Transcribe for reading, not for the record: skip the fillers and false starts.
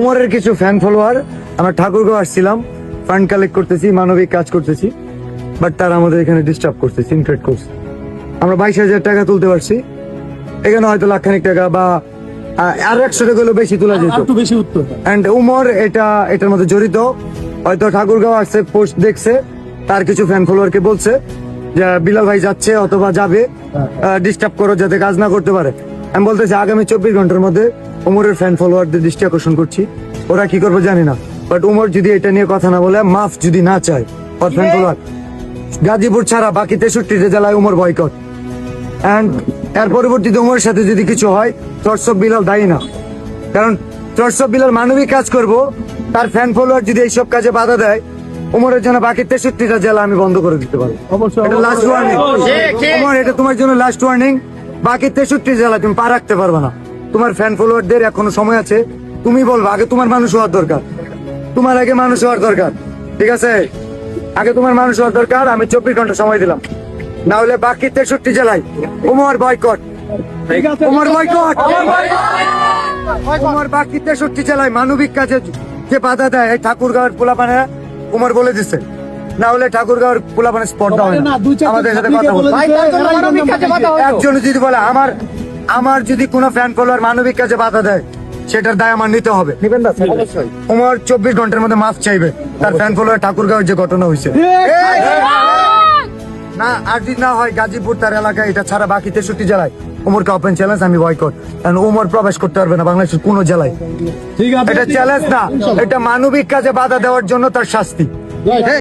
উমরের কিছু fan follower, আমরা ঠাকুরগাঁও আসছিলাম, ফান্ড কালেক্ট করতেছি, মানবিক কাজ করতেছি, বাট তারা আমাদের এখানে ডিস্টার্ব করছে, ইনক্রেট করছে। আমরা 22,000 টাকা তুলতে পারছি, এখানে হয়তো লাখখানিক টাকা বা আর 100 টাকা হলেও বেশি তোলা যেত। একটু বেশি উত্তর। এন্ড উমর এটার মধ্যে জড়িত, হয়তো ঠাকুরগাঁও আসছে, পোস্ট দেখছে, তার কিছু ফ্যান ফলোয়ারকে বলছে যে বিলাল ভাই যাচ্ছে অথবা যাবে, ডিস্টার্ব করো যাতে কাজ না করতে পারে। আমি বলতেছি আগামী 24 ঘন্টার মধ্যে উমরের ফ্যান ফলোয়ারদের দৃষ্টি আকর্ষণ করছি, ওরা কি করবে জানি না, বাট উমর যদি এটা নিয়ে কথা না বলে, মাফ যদি না চায়, ফ্যান ফলোয়ার গাজীপুর ছাড়া বাকি 63 জেলায় উমর বয়কট। এন্ড এর পরবর্তীতে উমরের সাথে যদি কিছু হয়, চর্চ অফ বিলাল দায়ী না, কারণ চর্চ অফ বিলাল মানবিক কাজ করব, তার ফ্যান ফলোয়ার যদি এইসব কাজে বাধা দেয়, উমরের জন্য বাকি 63টা জেলা আমি বন্ধ করে দিতে পারবো। অবশ্যই, এটা লাস্ট ওয়ার্নিং উমর, এটা তোমার জন্য লাস্ট ওয়ার্নিং। বাকি 63 জেলা তুমি পা রাখতে পারবে না। তোমার ফ্যান ফলোয়ারদের এখনো সময় আছে, তুমি বলবো, আগে তোমার মানুষ হওয়ার দরকার, তোমার আগে মানুষ হওয়ার দরকার, ঠিক আছে? আগে তোমার মানুষ হওয়ার দরকার। আমি 24 ঘন্টা সময় দিলাম, না হলে বাকি 63 জেলায় উমর বয়কট, ঠিক আছে। উমর বয়কট, উমর বাকি 63 জেলায় মানবিক কাজে যে বাধা দেয়, এই ঠাকুরগাঁওয়ের পোলাপানে উমর বলে দিছে, না হলে ঠাকুরগাঁওয়ের পোলাপানে স্পর্ধা হয় না আমাদের সাথে কথা বলতে। একজন যদি বলে আমার যদি কোনো ফ্যান ফলোয়ার মানবিক কাজে বাধা দেয়, সেটার দায় আমার নিতে হবে। উমর 24 ঘন্টার মধ্যে মাফ চাইবে, তার ফ্যান ফলোয়ার ঠাকুরগাঁওয়ের যে ঘটনা হয়েছে না, আর যদি না হয় গাজীপুর তার এলাকায়, এটা ছাড়া বাকি 63 জেলায় উমরকে ওপেন চ্যালেঞ্জ, আমি বয়কট। কারণ উমর প্রবেশ করতে পারবে না বাংলাদেশের কোন জেলায়। ঠিক আছে, এটা চ্যালেঞ্জ না, এটা মানবিক কাজে বাধা দেওয়ার জন্য তার শাস্তি।